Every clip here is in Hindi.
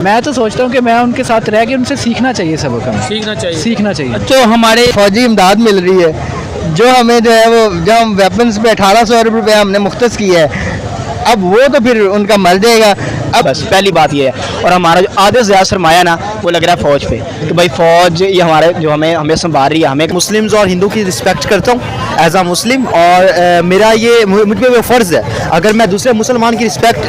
मैं तो सोचता हूँ कि मैं उनके साथ रह के उनसे सीखना चाहिए, सबक हमें सीखना चाहिए। जो हमारे फौजी इमदाद मिल रही है, जो हमें जो है वो जो हम वेपन्स पे 1800 अरब रुपये हमने मुख्तस किया है, अब वो तो फिर उनका मर जाएगा। अब बस पहली बात ये है, और हमारा जो आधे से ज़्यादा सरमाया ना वो लग रहा है फ़ौज पे, कि भाई फ़ौज ये हमारे जो हमें संभाल रही है। हमें मुस्लिम्स और हिंदू की रिस्पेक्ट करता हूँ एज आ मुस्लिम, और मेरा ये मुझ पे वो फ़र्ज़ है, अगर मैं दूसरे मुसलमान की रिस्पेक्ट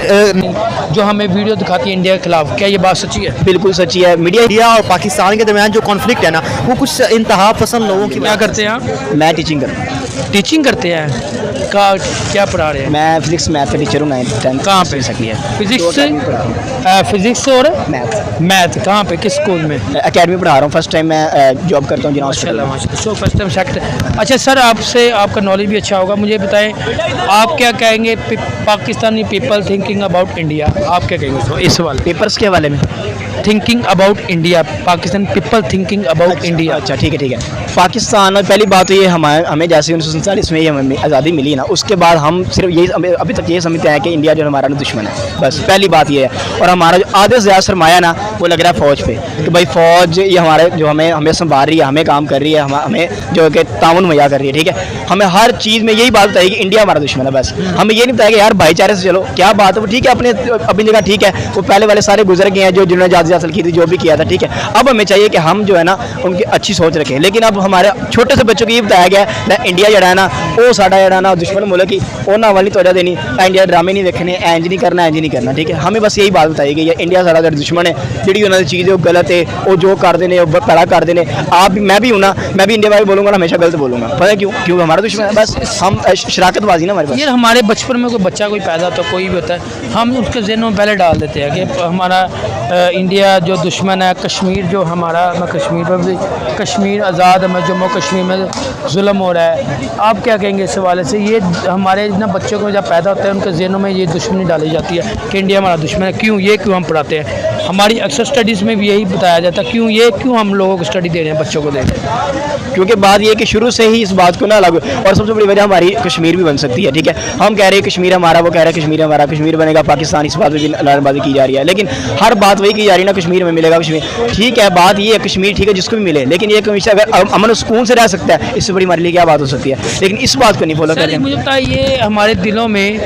जो हमें वीडियो दिखाती है इंडिया के खिलाफ, क्या ये बात सच्ची है? बिल्कुल सच्ची है। मीडिया इंडिया और पाकिस्तान के दरमियान जो कॉन्फ्लिक्ट है ना, वो कुछ इंतहा पसंद लोगों की। क्या करते हैं आप? मैं टीचिंग करता हूँ। टीचिंग करते हैं का क्या पढ़ा रहे हैं? मैं फिजिक्स मैथ का टीचर हूँ, 9th-10th। कहाँ पे? सकती है फिजिक्स और मैथ कहाँ पे, किस स्कूल में? एकेडमी पढ़ा रहा हूँ। फर्स्ट टाइम मैं जॉब करता हूँ माशाल्लाह। First time sector. अच्छा सर, आपसे आपका नॉलेज भी अच्छा होगा, मुझे बताएं आप क्या कहेंगे Pakistani people thinking about India, आप क्या कहेंगे इस सवाल? पेपर्स के हवाले में thinking about India, Pakistan people thinking about India. अच्छा ठीक है। पाकिस्तान में पहली बात तो ये हमें जैसे 1947 में ये हमें आज़ादी मिली ना, उसके बाद हम सिर्फ यही अभी तक ये समझते हैं कि इंडिया जो हमारा दुश्मन है। बस पहली बात ये है, और हमारा जो आधे से ज़्यादा सरमाया ना वो लग रहा है फ़ौज पे, कि भाई फ़ौज ये हमारे जो हमें संभाल रही है, हमें काम कर रही है, हमें जो कि ताउन मुहैया कर रही है। ठीक है, हमें हर चीज़ में यही बात बताई कि इंडिया हमारा दुश्मन है। बस हमें ये नहीं बताया कि यार भाईचारे से चलो, क्या बात है वो ठीक है, अपनी जगह ठीक है, वो पहले वाले सारे गुजर गए हैं जिन्होंने आज़ादी हासिल की थी, जो भी किया था। ठीक है, अब हमें चाहिए कि हम जो है ना उनकी अच्छी सोच रखें। लेकिन अब हमारे छोटे से बच्चों को ये बताया गया है इंडिया जड़ा है ना वो साडा जड़ा ना दुश्मन मुल्क ही उन्होंने वाली तोजा देनी, इंडिया ड्रामे नहीं देखने, इंज नहीं करना। ठीक है, हमें बस यही बात बताई गई है इंडिया साडा दुश्मन है, जी उन्होंने चीज़ वो गलत है, वो जो करते हैं वो पैड़ा करते हैं। आप मैं भी हूँ ना, मैं भी इंडिया वाले बोलूँगा ना, हमेशा गलत बोलूँगा। पता क्यों हमारा दुश्मन है, बस हम शराकतबाजी ना हमारे पास। ये हमारे बचपन में कोई बच्चा कोई पैदा होता है, कोई भी होता है, हम उसके ज़हनों में पहले डाल देते हैं कि हमारा इंडिया जो दुश्मन है, कश्मीर जो हमारा, मैं कश्मीर पर भी, कश्मीर आज़ाद है, जम्मू कश्मीर में जुल्म हो रहा है। आप क्या कहेंगे इस हवाले से? ये हमारे ना बच्चों को जब पैदा होता है उनके ज़हनों में ये दुश्मनी डाली जाती है कि इंडिया हमारा दुश्मन है। क्यों हम पढ़ाते हैं? हमारी अक्सर स्टडीज़ में भी यही बताया जाता है। क्यों हम लोगों को स्टडी दे रहे हैं बच्चों को दे रहे हैं? क्योंकि बात ये कि शुरू से ही इस बात को ना लागू, और सबसे बड़ी वजह हमारी कश्मीर भी बन सकती है। ठीक है, हम कह रहे हैं कश्मीर हमारा, वो कह रहे हैं कश्मीर हमारा, कश्मीर बनेगा पाकिस्तान, इस बात पर भी नारेबाजी की जा रही है। लेकिन हर बात वही की जा रही है ना, कश्मीर में मिलेगा कश्मीर। ठीक है, बात ये है कश्मीर ठीक है जिसको भी मिले, लेकिन ये हमेशा अगर अमन सुकून से रह सकता है, इससे बड़ी हमारे लिए क्या बात हो सकती है? लेकिन इस बात को नहीं फॉलो कर रहे। मुझे पता है ये हमारे दिलों में,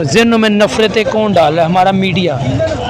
ज़हनों में नफरतें कौन डाल रहा है? हमारा मीडिया,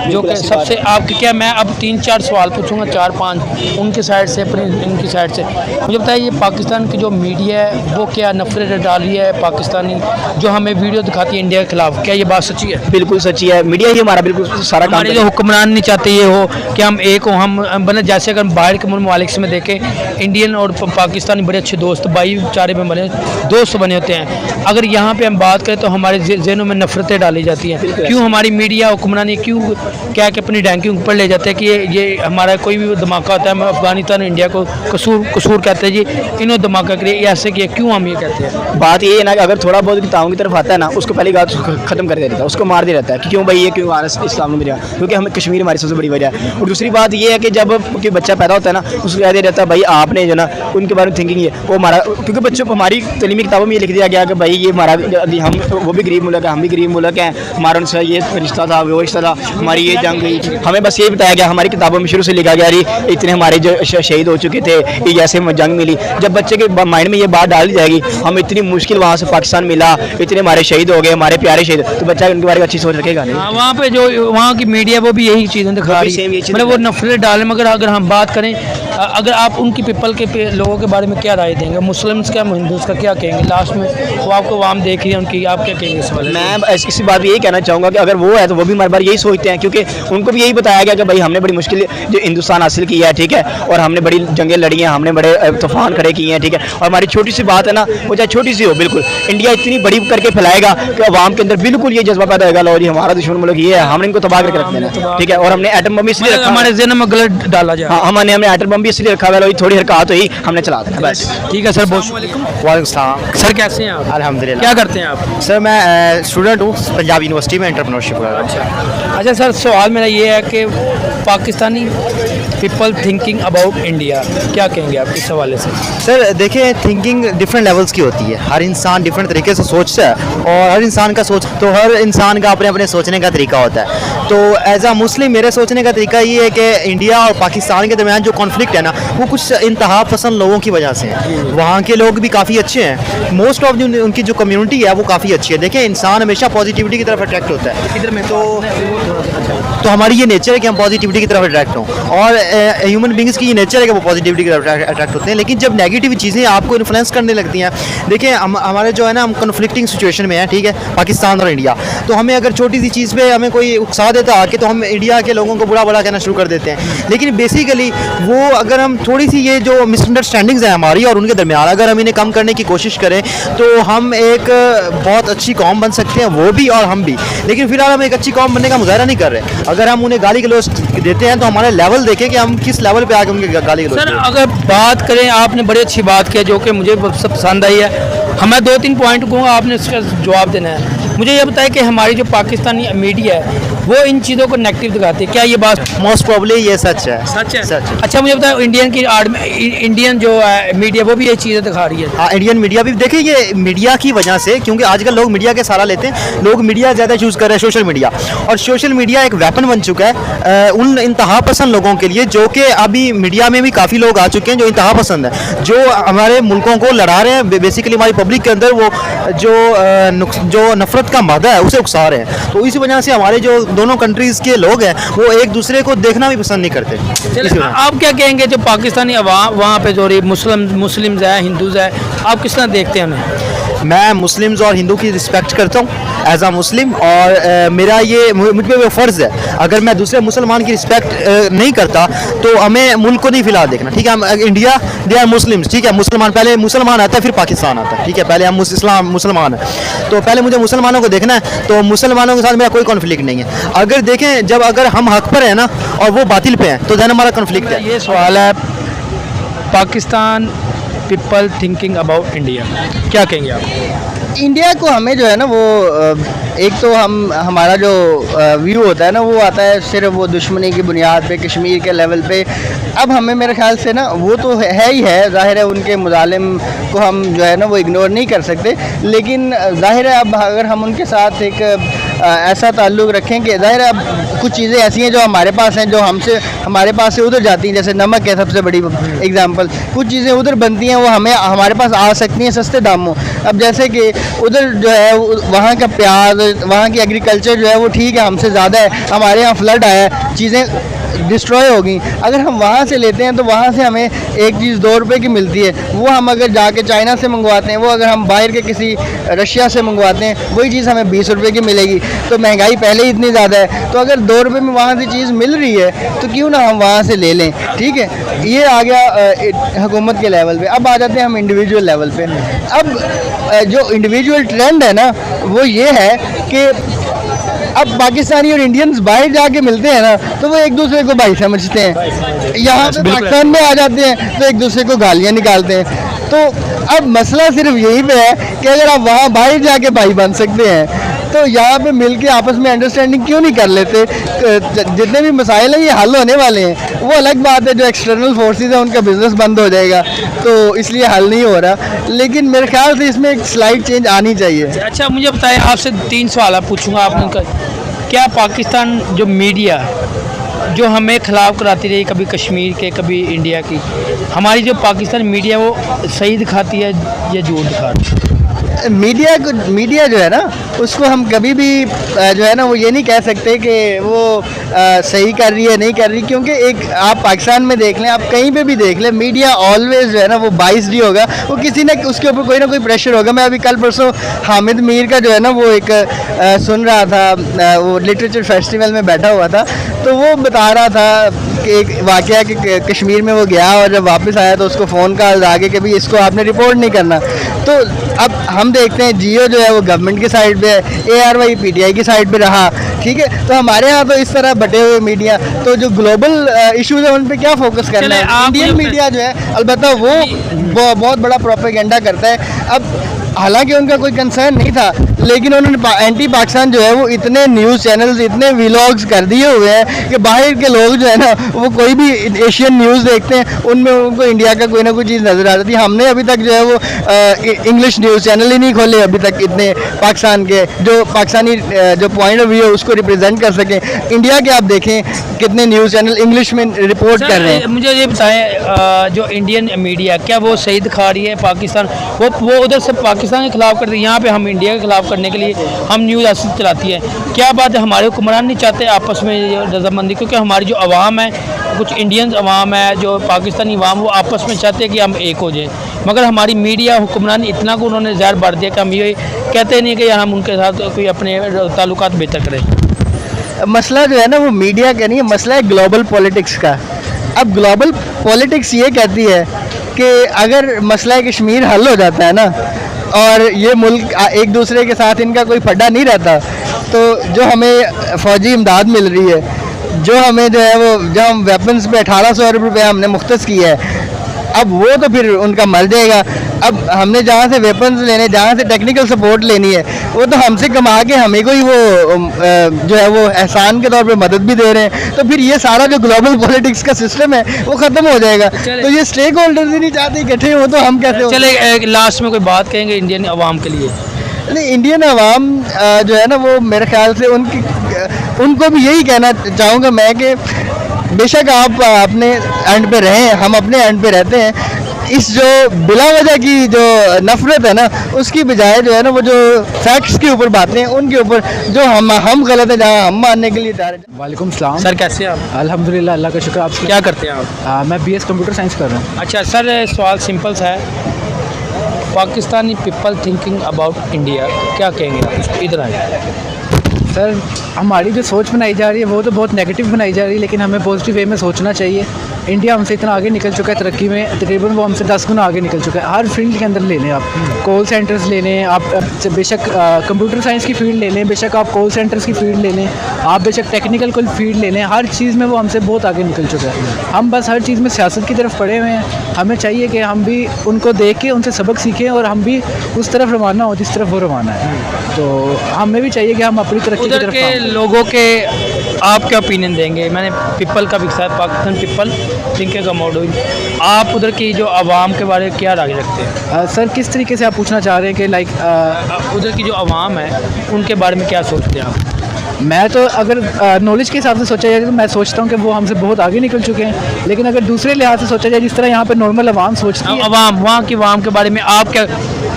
जो कि सबसे आपके क्या, मैं अब 3-4 सवाल पूछूंगा, 4-5 उनकी साइड से, अपनी इनकी साइड से। मुझे बताइए ये पाकिस्तान की जो मीडिया है वो क्या नफरत डाल रही है पाकिस्तानी, जो हमें वीडियो दिखाती है इंडिया के खिलाफ, क्या ये बात सच्ची है? बिल्कुल सच्ची है। मीडिया ही हमारा बिल्कुल सारा काम, जो हुक्मरान नहीं चाहते ये हो कि हम एक हो, हम बने जैसे अगर बाहर के ममालिक से में देखें, इंडियन और पाकिस्तानी बड़े अच्छे दोस्त, भाईचारे में बने दोस्त बने होते हैं। अगर यहाँ पे हम बात करें तो हमारे जहनों में नफरतें डाली जाती हैं। क्यों हमारी मीडिया हुक्मरानी क्यों क्या कि अपनी रैंकिंग ऊपर ले जाते हैं कि ये हमारा कोई भी धमाका होता है, हम अफगानिस्तान इंडिया को कसूर कहते हैं जी, इन्होंने धमाका करे ऐसे किया, क्यों हम ये कहते हैं? बात ये है ना कि अगर थोड़ा बहुत ताउन की तरफ आता है ना, उसको पहली बात खत्म कर देता है, उसको मार दे रहता है कि क्यों भाई ये क्यों आ रहा है इस्लाम में, क्योंकि हमें कश्मीर हमारी सबसे बड़ी वजह है। और दूसरी बात ये है कि जब कोई बच्चा पैदा होता है ना, उसको कह दिया जाता है भाई आपने जो ना उनके बारे में थिंकिंग है वो हमारा, क्योंकि बच्चों को हमारी तलीमी किताबों में ये लिख दिया गया कि भाई ये हमारा, हम वो भी गरीब मुल्क है, हम भी गरीब मुल्क हैं, हमारा उनसे ये रिश्ता था, वो रिश्ता था, हमारी ये जंग गई। हमें बस ये बताया गया, हमारी किताबों में शुरू से लिखा गया जी इतने हमारे जो शहीद हो चुके थे, ये जैसे जंग मिली। जब बच्चे के माइंड में ये बात डाल दी जाएगी, हम इतनी मुश्किल वहाँ से पाकिस्तान मिला, इतने हमारे शहीद हो गए, हमारे प्यारे शहीद, तो बच्चा उनके बारे में अच्छी सोच रखेगा नहीं। वहाँ पे जो वहाँ की मीडिया वो भी यही चीज़ें दिखा रही है, मतलब वो नफरत डाले। मगर अगर हम बात करें, अगर आप उनकी पीपल के लोगों के बारे में क्या राय देंगे, मुस्लिम्स का, हिंदूज का क्या कहेंगे? लास्ट में वो आपको वाम देख रही है उनकी, आप क्या कहेंगे इस बारे में? मैं इसी बात यही कहना चाहूँगा कि अगर वो है तो वो भी हमारे बार यही सोचते हैं, क्योंकि उनको भी यही बताया गया कि भाई हमने बड़ी मुश्किल जो हिंदुस्तान हासिल किया है, ठीक है, और हमने बड़ी जंगें लड़ी हैं, हमने बड़े तूफान खड़े किए हैं, ठीक है, और हमारी छोटी सी बात है ना, वो चाहे छोटी सी हो, बिल्कुल इंडिया इतनी बड़ी करके फैलाएगा कि अवाम के अंदर बिल्कुल ये जज्बा पैदा होगा, लो जी हमारा दुश्मन मुल्क ये है, हमने इनको तबाह करके रख देना, ठीक है। और हमने एटम बम इसलिए रखा, हमारे ज़हन में गलत डाला जाए। हाँ, हमने एटम बम भी इसलिए रखा हुआ है, थोड़ी हरकत हुई हमने चला दिया, बस। ठीक है सर, बहुत वालेकुम सलाम सर, कैसे हैं आप? अल्हम्दुलिल्लाह। क्या करते हैं आप? सर मैं स्टूडेंट हूँ पंजाब यूनिवर्सिटी में, एंटरप्रेन्योरशिप कर रहा हूँ। अच्छा सर, सवाल मेरा ये है कि Pakistani people thinking about India, क्या कहेंगे आप इस हवाले से? सर देखिए, थिंकिंग डिफरेंट लेवल्स की होती है, हर इंसान डिफरेंट तरीके से सोचता है, और हर इंसान का अपने अपने सोचने का तरीका होता है। तो एज आ मुस्लिम मेरे सोचने का तरीका ये है कि इंडिया और पाकिस्तान के दरमियान जो कॉन्फ्लिक्ट है ना, वो कुछ इंतहा पसंद लोगों की वजह से है। वहाँ के लोग भी काफ़ी अच्छे हैं, मोस्ट ऑफ उनकी जो कम्युनिटी है वो काफ़ी अच्छी है। देखें, इंसान हमेशा पॉजिटिविटी की तरफ अट्रैक्ट होता है, इधर में तो हमारी ये नेचर है कि हम पॉजिटिविटी की तरफ अट्रैक्ट हों, और ह्यूमन बींग्स की ये नेचर है कि वो पॉजिटिविटी की तरफ अट्रैक्ट होते हैं। लेकिन जब नेगेटिव चीज़ें आपको इन्फ्लुएंस करने लगती हैं, देखिए हमारे जो है ना, हम कन्फ्लिक्टिंग सिचुएशन में हैं, ठीक है, पाकिस्तान और इंडिया। तो हमें अगर छोटी सी चीज़ पे हमें कोई उकसा देता आके, तो हम इंडिया के लोगों को बुरा कहना शुरू कर देते हैं। लेकिन बेसिकली वो अगर हम थोड़ी सी ये जो मिसअंडरस्टैंडिंग्स हैं हमारी और उनके दरमियान, अगर हम इन्हें कम करने की कोशिश करें, तो हम एक बहुत अच्छी कौम बन सकते हैं, वो भी और हम भी। लेकिन फिलहाल हम एक अच्छी कौम बनने का मुजाहरा नहीं कर रहे। अगर हम उन्हें गाली गलौज देते हैं तो हमारा लेवल देखें कि हम किस लेवल पे आके उनके गाली गलौज सर, दें। अगर बात करें, आपने बड़ी अच्छी बात की है जो कि मुझे सब पसंद आई है। हमें 2-3 पॉइंट कहूँगा, आपने इसका जवाब देना है। मुझे ये बताया कि हमारी जो पाकिस्तानी मीडिया है वो इन चीज़ों को नेगेटिव दिखाती है, क्या ये बात मोस्ट प्रॉब्ली ये सच है। सच है? सच है। अच्छा, मुझे बताया इंडियन जो है मीडिया वो भी ये चीज़ें दिखा रही है। हाँ, इंडियन मीडिया भी देखिए, ये मीडिया की वजह से, क्योंकि आजकल लोग मीडिया के सहारा लेते हैं, लोग मीडिया ज़्यादा यूज़ कर रहे हैं, सोशल मीडिया। और सोशल मीडिया एक वेपन बन चुका है उन इंतहा पसंद लोगों के लिए, जो कि अभी मीडिया में भी काफ़ी लोग आ चुके हैं जो इंतहा पसंद है, जो हमारे मुल्कों को लड़ा रहे हैं। बेसिकली हमारी पब्लिक के अंदर वो जो नफरत का मादा है उसे उकसा रहे हैं। तो इसी वजह से हमारे जो दोनों कंट्रीज़ के लोग हैं वो एक दूसरे को देखना भी पसंद नहीं करते। चलिए, आप क्या कहेंगे जो पाकिस्तानी अवाम वहाँ पे जो मुस्लिम्स है, हिंदूज़ है, आप किस तरह देखते हैं उन्हें? मैं मुस्लिम्स और हिंदू की रिस्पेक्ट करता हूँ एज आ मुस्लिम, और मेरा ये मुझ पे वो फ़र्ज़ है। अगर मैं दूसरे मुसलमान की रिस्पेक्ट नहीं करता तो हमें मुल्क को नहीं फिलहाल देखना, ठीक है। हम इंडिया, दे आर मुस्लिम्स, ठीक है। मुसलमान पहले मुसलमान आता है, फिर पाकिस्तान आता है, ठीक है। पहले हम मुसलमान हैं, तो पहले मुझे मुसलमानों को देखना है। तो मुसलमानों के साथ मेरा कोई कॉन्फ्लिक्ट नहीं है। अगर देखें, जब अगर हम हक पर हैं ना और वो बातिल पे हैं, तो देन हमारा कॉन्फ्लिक्ट है। ये सवाल है, Pakistan people thinking about India, क्या कहेंगे आप? इंडिया को हमें जो है ना, वो एक तो हमारा जो व्यू होता है ना, वो आता है सिर्फ वो दुश्मनी की बुनियाद पे, कश्मीर के लेवल पे। अब हमें मेरे ख्याल से ना, वो तो है ही है, ज़ाहिर है उनके मुजालिम को हम जो है ना वो इग्नोर नहीं कर सकते। लेकिन ज़ाहिर है अब अगर हम उनके साथ एक ऐसा ताल्लुक़ रखें कि ज़ाहिर है अब कुछ चीज़ें ऐसी हैं जो हमारे पास हैं, जो हमारे पास से उधर जाती हैं, जैसे नमक है सबसे बड़ी एग्जांपल। कुछ चीज़ें उधर बनती हैं, वो हमारे पास आ सकती हैं सस्ते दामों। अब जैसे कि उधर जो है वहाँ का प्याज, वहाँ की एग्रीकल्चर जो है वो ठीक है, हमसे ज़्यादा है। हमारे यहाँ फ्लड आया है, चीज़ें डिस्ट्रॉय हो गई। अगर हम वहाँ से लेते हैं तो वहाँ से हमें एक चीज़ 2 रुपये की मिलती है, वो हम अगर जाके चाइना से मंगवाते हैं, वो अगर हम बाहर के किसी रशिया से मंगवाते हैं, वही चीज़ हमें 20 रुपये की मिलेगी। तो महंगाई पहले ही इतनी ज़्यादा है, तो अगर 2 रुपये में वहाँ से चीज़ मिल रही है तो क्यों ना हम वहाँ से ले लें, ठीक है। ये आ गया हुकूमत के लेवल पे। अब आ जाते हैं हम इंडिविजुअल लेवल पे। अब जो इंडिविजुअल ट्रेंड है ना, वो ये है कि अब पाकिस्तानी और इंडियंस बाहर जाके मिलते हैं ना, तो वो एक दूसरे को भाई समझते हैं। यहाँ पे पाकिस्तान में आ जाते हैं तो एक दूसरे को गालियाँ निकालते हैं। तो अब मसला सिर्फ यही पे है कि अगर आप वहाँ बाहर जाके भाई बन सकते हैं, तो यहाँ पे मिलके आपस में अंडरस्टैंडिंग क्यों नहीं कर लेते? जितने भी मसाइल हैं ये हल होने वाले हैं। वो अलग बात है, जो एक्सटर्नल फोर्सेस हैं उनका बिजनेस बंद हो जाएगा, तो इसलिए हल नहीं हो रहा। लेकिन मेरे ख्याल से इसमें एक स्लाइड चेंज आनी चाहिए। अच्छा, मुझे बताएं, आपसे 3 सवाल पूछूंगा आपने। क्या पाकिस्तान जो मीडिया जो हमें ख़िलाफ़ कराती रही, कभी कश्मीर के कभी इंडिया की, हमारी जो पाकिस्तान मीडिया वो सही दिखाती है या झूठ दिखाती है? मीडिया जो है ना, उसको हम कभी भी जो है ना वो ये नहीं कह सकते कि वो सही कर रही है नहीं कर रही, क्योंकि एक आप पाकिस्तान में देख लें, आप कहीं पे भी देख लें, मीडिया ऑलवेज जो है ना वो बाइस्ड ही होगा। वो किसी ने उसके ऊपर कोई ना कोई प्रेशर होगा। मैं अभी कल परसों हामिद मीर का जो है ना वो एक सुन रहा था, वो लिटरेचर फेस्टिवल में बैठा हुआ था, तो वो बता रहा था कि एक वाक़या कि कश्मीर में वो गया और जब वापस आया तो उसको फ़ोन कॉल आगे कि भाई इसको आपने रिपोर्ट नहीं करना। तो अब हम देखते हैं जियो जो है वो गवर्नमेंट की साइड पे है, ARY PTI की साइड पे रहा, ठीक है। तो हमारे यहाँ तो इस तरह बटे हुए मीडिया, तो जो ग्लोबल इश्यूज है उन पे क्या फोकस करना है? इंडियन मीडिया जो है अलबत्ता वो बहुत बड़ा प्रोपेगेंडा करता है। अब हालांकि उनका कोई कंसर्न नहीं था, लेकिन उन्होंने एंटी पाकिस्तान जो है वो इतने न्यूज़ चैनल्स, इतने व्लॉग्स कर दिए हुए हैं कि बाहर के लोग जो है ना वो कोई भी एशियन न्यूज़ देखते हैं उनमें उनको इंडिया का कोई ना कोई चीज़ नज़र आ जाती है। हमने अभी तक जो है वो इंग्लिश न्यूज़ चैनल ही नहीं खोले अभी तक, इतने पाकिस्तान के जो पाकिस्तानी जो पॉइंट ऑफ व्यू है उसको रिप्रेजेंट कर सकें। इंडिया के आप देखें कितने न्यूज़ चैनल इंग्लिश में रिपोर्ट कर रहे हैं। मुझे ये बताएं, जो इंडियन मीडिया क्या वो सही दिखा रही है पाकिस्तान, वो उधर से पाकिस्तान के खिलाफ करती है, यहाँ पे हम इंडिया के खिलाफ करने के लिए हम न्यूज़ ऐसी चलाती है। क्या बात है, हमारे हुक्मरान नहीं चाहते आपस में रजामंदी, क्योंकि हमारी जो आवाम है, कुछ इंडियन आवाम है, जो पाकिस्तानी आवाम, वो आपस में चाहते हैं कि हम एक हो जाएं, मगर हमारी मीडिया हुक्मरान इतना को उन्होंने जहर भर दिया कि हम ये कहते नहीं कि यार हम उनके साथ कोई अपने ताल्लुकात बेहतर करें। मसला जो है ना वो मीडिया का नहीं है, मसला है ग्लोबल पॉलिटिक्स का। अब ग्लोबल पॉलिटिक्स ये कहती है कि अगर मसला कश्मीर हल हो जाता है ना और ये मुल्क एक दूसरे के साथ इनका कोई फड्डा नहीं रहता, तो जो हमें फ़ौजी इमदाद मिल रही है, जो हमें जो है वो जो हम वेपन्स पे 1800 अरब रुपये हमने मुख्तस किया है, अब वो तो फिर उनका मर जाएगा। अब हमने जहाँ से वेपन्स लेने, जहाँ से टेक्निकल सपोर्ट लेनी है, वो तो हमसे कमा के हमें कोई वो जो है वो एहसान के तौर पे मदद भी दे रहे हैं। तो फिर ये सारा जो ग्लोबल पॉलिटिक्स का सिस्टम है वो ख़त्म हो जाएगा। तो ये स्टेक होल्डर्स ही नहीं चाहते इकट्ठे हो, तो हम कैसे चले लास्ट में कोई बात कहेंगे इंडियन आवाम के लिए? नहीं, इंडियन आवाम जो है ना वो मेरे ख्याल से उनको भी यही कहना चाहूँगा मैं कि बेशक आप अपने एंड पे रहें, हम अपने एंड पे रहते हैं। इस जो बिला वजह की जो नफरत है ना, उसकी बजाय जो है ना वो जो फैक्ट्स के ऊपर बातें हैं उनके ऊपर जो हम गलत है जहाँ हम मानने के लिए तैयार हैं। वालेकुम सलाम सर, कैसे हैं आप? अल्हम्दुलिल्लाह, अल्लाह का शुक्र। आप क्या करते हैं आप? मैं BS कंप्यूटर साइंस कर रहा हूँ। अच्छा सर, सवाल सिंपल सा है, Pakistani people thinking about India, क्या कहेंगे आप? इधर आए सर, हमारी जो सोच बनाई जा रही है वो तो बहुत नेगेटिव बनाई जा रही है, लेकिन हमें पॉजिटिव वे में सोचना चाहिए। इंडिया हमसे इतना आगे निकल चुका है तरक्की में, तकरीबन वो हमसे 10 गुना आगे निकल चुका है। हर फील्ड के अंदर ले लें आप, कॉल सेंटर्स ले लें आप, बेशक कंप्यूटर साइंस की फील्ड ले लें, बेशक आप कॉल सेंटर्स की फील्ड ले लें, आप बेशक टेक्निकल कोई फील्ड ले लें, हर चीज़ में वो हमसे बहुत आगे निकल चुका है। हम बस हर चीज़ में सियासत की तरफ पड़े हुए हैं। हमें चाहिए कि हम भी उनको देख के उनसे सबक सीखें और हम भी उस तरफ रवाना हो जिस तरफ वो रवाना है। तो हमें भी चाहिए कि हम अपनी तरक्की की तरफ काम करें। लोगों के आप क्या ओपिनियन देंगे? मैंने पीपल का भी साथ, पाकिस्तान पीपल थिंकिंग अबाउट, आप उधर की जो आवाम के बारे में क्या राय रखते हैं? सर, किस तरीके से आप पूछना चाह रहे हैं कि लाइक उधर की जो आवाम है उनके बारे में क्या सोचते हैं आप? मैं तो अगर नॉलेज के हिसाब से सोचा जाए तो मैं सोचता हूँ कि वो हमसे बहुत आगे निकल चुके हैं, लेकिन अगर दूसरे लिहाज से सोचा जाए, जिस तरह यहाँ पे नॉर्मल आवाम सोचती है, आवाम, वहाँ की आवाम के बारे में आप क्या,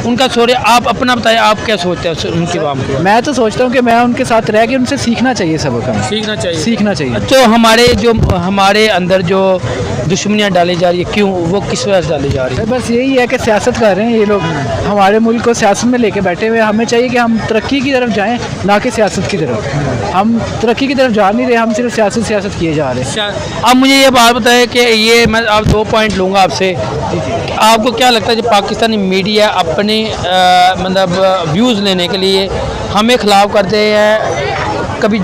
उनका सोच, आप अपना बताएं, आप क्या सोचते हैं उनकी आवाम के? मैं तो सोचता हूँ कि मैं उनके साथ रह के उनसे सीखना चाहिए, सबक हमें सीखना चाहिए। तो हमारे अंदर जो दुश्मनियाँ डाली जा रही है, क्यों, वो किस वजह से डाली जा रही है? बस यही है कि सियासत कर रहे हैं ये लोग, हमारे मुल्क को सियासत में लेके बैठे हुए। हमें चाहिए कि हम तरक्की की तरफ जाएं, ना कि सियासत की तरफ। हम तरक्की की तरफ जा नहीं रहे, हम सिर्फ सियासत किए जा रहे हैं। अब मुझे ये बात बताएं कि ये मैं आप 2 पॉइंट लूँगा आपसे, आपको क्या लगता है जो पाकिस्तानी मीडिया अपने मतलब व्यूज़ लेने के लिए हमें ख़िलाफ़ करते हैं? कभी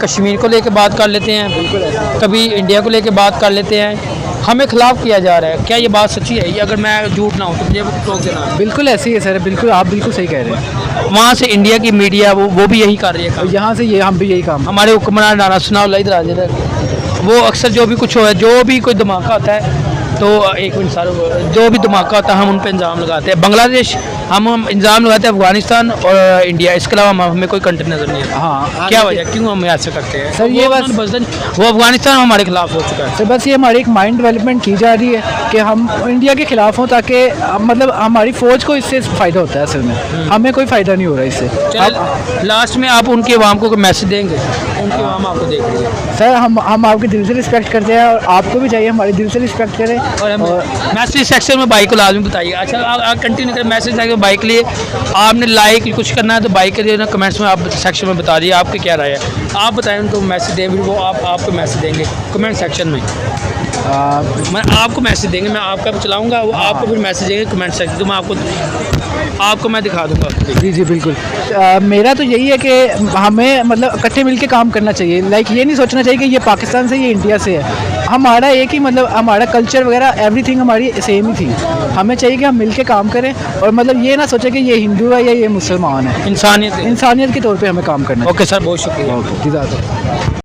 कश्मीर को लेकर बात कर लेते हैं, कभी इंडिया को लेकर बात कर लेते हैं, हमें ख़िलाफ़ किया जा रहा है। क्या ये बात सच्ची है? ये अगर मैं झूठ ना हूँ तो मुझे टोक देना। बिल्कुल ऐसी है सर, बिल्कुल आप बिल्कुल सही कह रहे हैं। वहाँ से इंडिया की मीडिया वो भी यही कर रही है, यहाँ से ये हम भी यही काम। हमारे हुक्मरान राना सुनाउल्लाह इधर आ जाते हैं, वो अक्सर जो भी कुछ हो, जो भी कोई धमाका होता है तो एक मिनट सर, जो भी धमाका होता है हम उन पर इल्ज़ाम लगाते हैं। बांग्लादेश हम इल्ज़ाम लगाते हैं, अफगानिस्तान और इंडिया, इसके अलावा हमें कोई कंट्री नज़र नहीं आता। हाँ, क्या वजह, क्यों हम ऐसा करते हैं? सर ये बस वो अफगानिस्तान हमारे खिलाफ हो चुका है। सर बस ये हमारी एक माइंड डेवलपमेंट की जा रही है कि हम इंडिया के खिलाफ हों, ताकि मतलब हमारी फ़ौज को इससे फ़ायदा होता है। असल में हमें कोई फ़ायदा नहीं हो रहा इससे। लास्ट में आप उनकी आवाम को मैसेज देंगे? उनकी आवाम आपको देख रही है। सर हम आपके दिल से रिस्पेक्ट करते हैं और आपको भी चाहिए हमारे दिल से रिस्पेक्ट करें। और मैसेज सेक्शन में भाई को लाजमी बताइए। अच्छा, आप कंटिन्यू करें मैसेज आएगा भाई के लिए। आपने लाइक कुछ करना है तो भाई के लिए ना कमेंट्स में आप सेक्शन में बता दिए आपकी क्या राय है। आप बताएं उनको मैसेज दें, फिर वो आपको मैसेज देंगे कमेंट सेक्शन में। मैं आपको मैसेज देंगे, मैं आपका भी चलाऊँगा, वो आपको फिर मैसेज देंगे कमेंट सेक्शन। तो मैं आपको आपको मैं दिखा दूंगा। जी जी बिल्कुल। मेरा तो यही है कि हमें मतलब इकट्ठे मिलके काम करना चाहिए। लाइक ये नहीं सोचना चाहिए कि ये पाकिस्तान से ये इंडिया से है। हमारा एक ही मतलब हमारा कल्चर वगैरह एवरीथिंग हमारी सेम ही थी। हमें चाहिए कि हम मिलके काम करें और मतलब ये ना सोचें कि ये हिंदू है या ये मुसलमान है। इंसानियत इंसानियत के तौर पे हमें काम करना ओके सर, बहुत शुक्रिया। चाहिए।